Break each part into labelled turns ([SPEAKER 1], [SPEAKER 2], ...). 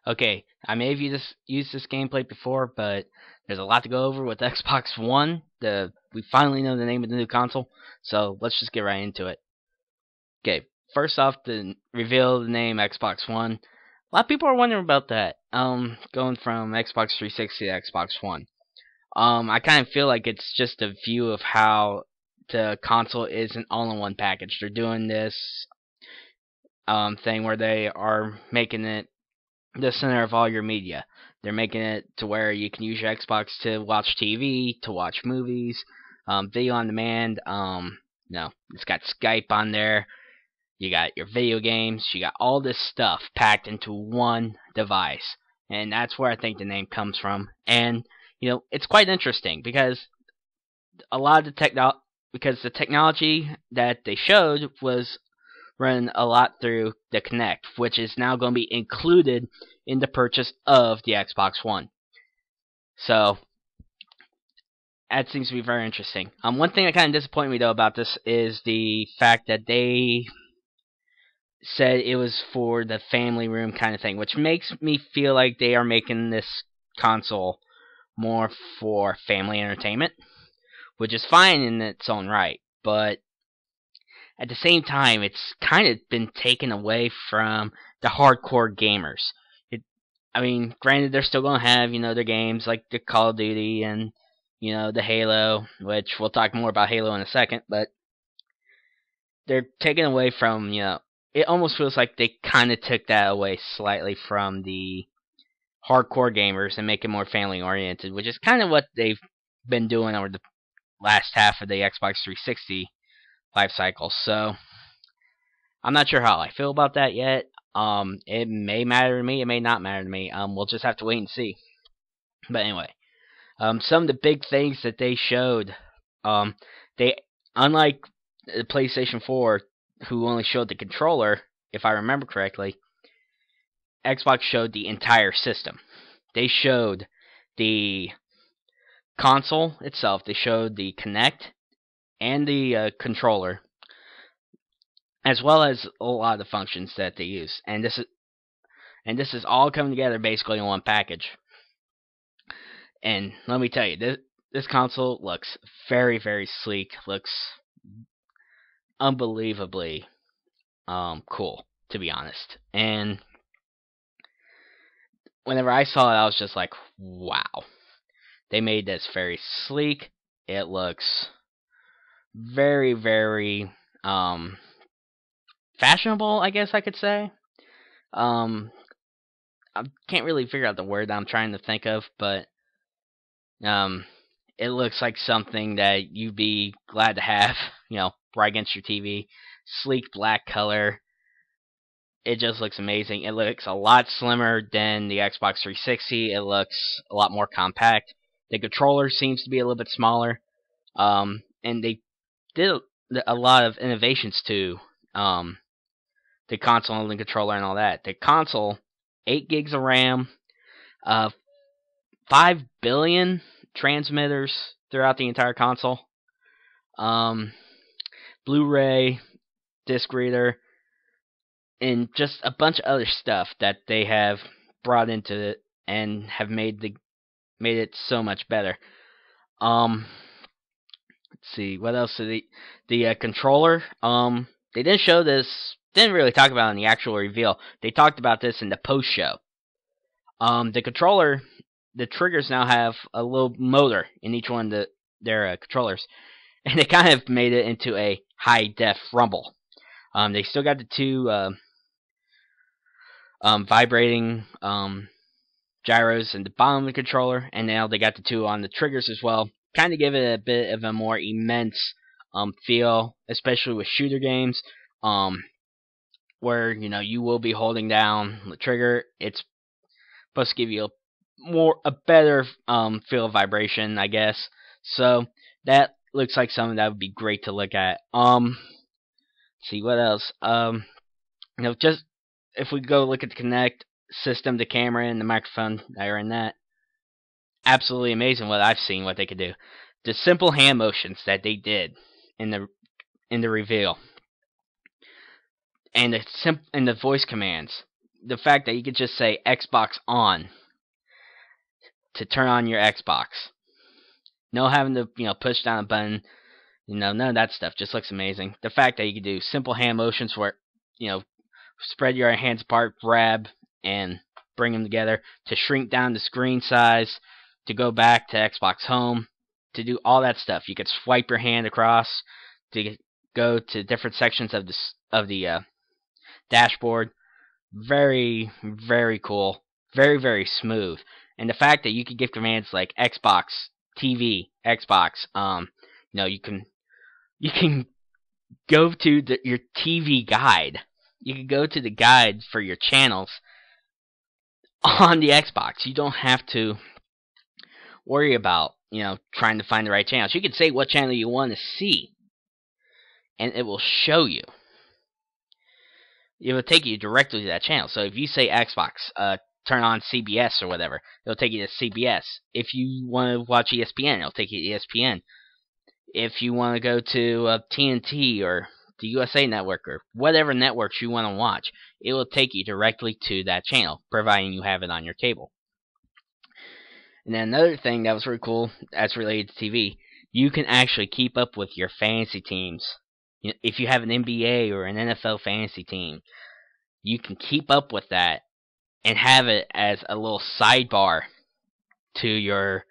[SPEAKER 1] Okay, I may have used this gameplay before, but there's a lot to go over with Xbox One. We finally know the name of the new console, so let's just get right into it. Okay, first off, the reveal of the name Xbox One. A lot of people are wondering about that. Going from Xbox 360 to Xbox One. I kind of feel like it's just a view of how the console is an all-in-one package. They're doing this thing where they are making it the center of all your media. They're making it to where you can use your Xbox to watch TV, to watch movies, video on demand. It's got Skype on there. You got your video games. You got all this stuff packed into one device, and that's where I think the name comes from. And it's quite interesting because a lot of the technology that they showed was run a lot through the Kinect, which is now going to be included in the purchase of the Xbox One. So that seems to be very interesting. One thing that kind of disappointed me though about this is the fact that they said it was for the family room kind of thing, which makes me feel like they are making this console more for family entertainment, which is fine in its own right, but at the same time, it's kind of been taken away from the hardcore gamers. I mean, granted, they're still going to have, their games like the Call of Duty and, the Halo, which we'll talk more about Halo in a second, but they're taken away from, it almost feels like they kind of took that away slightly from the hardcore gamers and make it more family oriented, which is kind of what they've been doing over the last half of the Xbox 360 life cycle. So I'm not sure how I feel about that yet. It may matter to me, it may not matter to me. We'll just have to wait and see. But anyway, some of the big things that they showed, they unlike the PlayStation 4, who only showed the controller, if I remember correctly, Xbox showed the entire system. They showed the console itself, they showed the Kinect and the controller, as well as a lot of the functions that they use. And this is all coming together basically in one package. And let me tell you, this console looks very, very sleek. Looks unbelievably cool, to be honest. And whenever I saw it, I was just like, wow. They made this very sleek. It looks very, very fashionable, I guess I could say. I can't really figure out the word I'm trying to think of, but it looks like something that you'd be glad to have, right against your TV. Sleek black color. It just looks amazing. It looks a lot slimmer than the Xbox 360. It looks a lot more compact. The controller seems to be a little bit smaller. And they did a lot of innovations to the console and the controller and all that. The console, 8 gigs of RAM, 5 billion transmitters throughout the entire console, Blu-ray, disc reader, and just a bunch of other stuff that they have brought into it and have made it so much better. Let's see, what else? The controller. They didn't show this. Didn't really talk about it in the actual reveal. They talked about this in the post show. The controller, the triggers now have a little motor in each one of their controllers, and they kind of made it into a high def rumble. They still got the two vibrating gyros in the bottom of the controller, and now they got the two on the triggers as well. Kind of give it a bit of a more immense feel, especially with shooter games, where you will be holding down the trigger. It's supposed to give you a better feel of vibration, I guess. So that looks like something that would be great to look at. Let's see what else. Just if we go look at the Kinect system, the camera, and the microphone that are in that, absolutely amazing what I've seen, what they could do. The simple hand motions that they did in the reveal, and the voice commands the fact that you could just say Xbox on to turn on your Xbox. No having to, push down a button. None of that stuff. Just looks amazing. The fact that you can do simple hand motions where, spread your hands apart, grab, and bring them together, to shrink down the screen size, to go back to Xbox Home, to do all that stuff. You could swipe your hand across to go to different sections of the dashboard. Very, very cool. Very, very smooth. And the fact that you can give commands like Xbox TV, Xbox, you can go to your TV guide. You can go to the guide for your channels on the Xbox. You don't have to worry about, trying to find the right channels. You can say what channel you want to see, and it will show you. It will take you directly to that channel. So if you say Xbox, turn on CBS or whatever, it'll take you to CBS. If you want to watch ESPN, it'll take you to ESPN. If you want to go to TNT or the USA Network or whatever networks you want to watch, it will take you directly to that channel, providing you have it on your cable. And then another thing that was really cool that's related to TV, you can actually keep up with your fantasy teams. If you have an NBA or an NFL fantasy team, you can keep up with that and have it as a little sidebar to your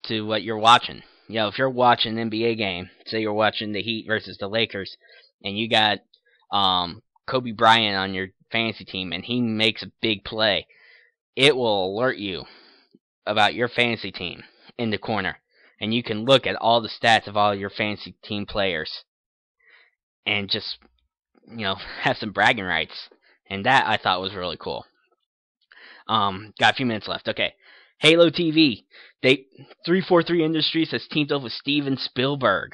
[SPEAKER 1] to what you're watching. If you're watching an NBA game, say you're watching the Heat versus the Lakers, and you got Kobe Bryant on your fantasy team, and he makes a big play, it will alert you about your fantasy team in the corner. And you can look at all the stats of all your fantasy team players and just, have some bragging rights. And that I thought was really cool. Got a few minutes left. Okay. Halo TV. 343 Industries has teamed up with Steven Spielberg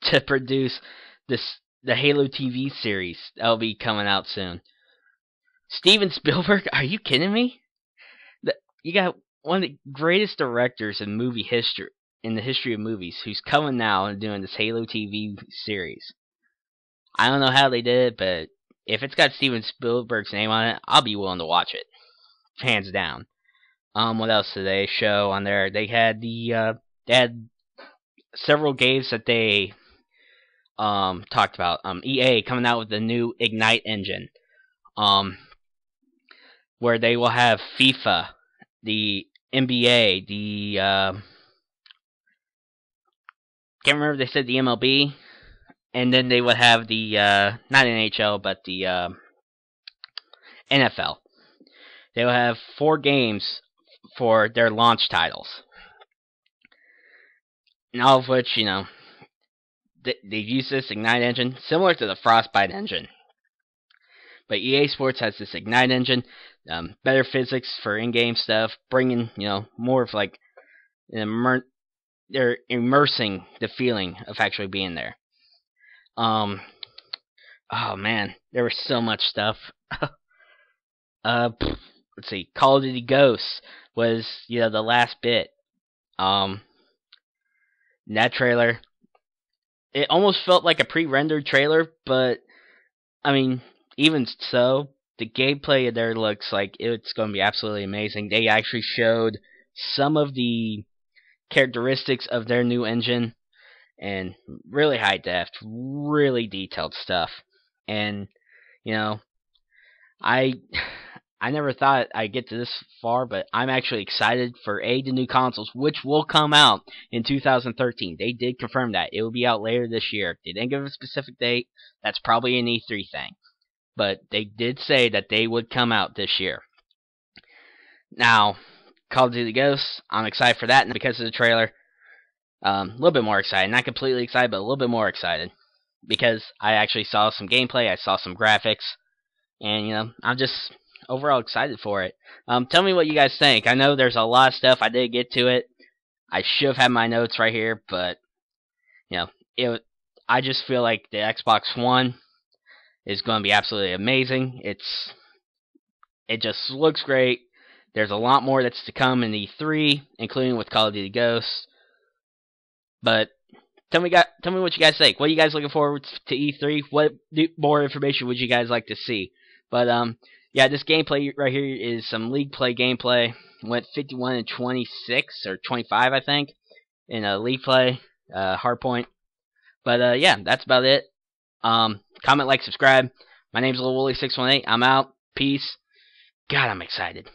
[SPEAKER 1] to produce the Halo TV series that'll be coming out soon. Steven Spielberg? Are you kidding me? You got one of the greatest directors in movie history, in the history of movies, who's coming now and doing this Halo TV series. I don't know how they did it, but if it's got Steven Spielberg's name on it, I'll be willing to watch it. Hands down. What else did they show on there? They had they had several games that they talked about. EA coming out with the new Ignite engine, where they will have FIFA, the NBA, the can't remember if they said the MLB, and then they would have the not NHL but the NFL. They will have 4 games for their launch titles, and all of which, they've used this Ignite engine similar to the Frostbite engine. But EA Sports has this Ignite engine, better physics for in-game stuff, bringing, more of like they're immersing the feeling of actually being there. Oh man, there was so much stuff. Let's see, Call of Duty Ghosts was, the last bit. That trailer, it almost felt like a pre-rendered trailer, but I mean, even so, the gameplay there looks like it's going to be absolutely amazing. They actually showed some of the characteristics of their new engine, and really high def, really detailed stuff. And, I never thought I'd get to this far, but I'm actually excited for the new consoles, which will come out in 2013. They did confirm that. It will be out later this year. They didn't give a specific date. That's probably an E3 thing. But they did say that they would come out this year. Now, Call of Duty Ghosts, I'm excited for that because of the trailer. A little bit more excited. Not completely excited, but a little bit more excited. Because I actually saw some gameplay, I saw some graphics, and, I'm just overall excited for it. Tell me what you guys think. I know there's a lot of stuff. I did get to it. I should have had my notes right here, but, I just feel like the Xbox One is going to be absolutely amazing. It just looks great. There's a lot more that's to come in E3, including with Call of Duty Ghosts. But tell me what you guys think. What are you guys looking forward to E3? What more information would you guys like to see? But yeah, this gameplay right here is some league play gameplay. Went 51 and 26 or 25, I think, in a league play hardpoint. But yeah, that's about it. Comment, like, subscribe. My name's Lil Wooly 618. I'm out. Peace. God, I'm excited.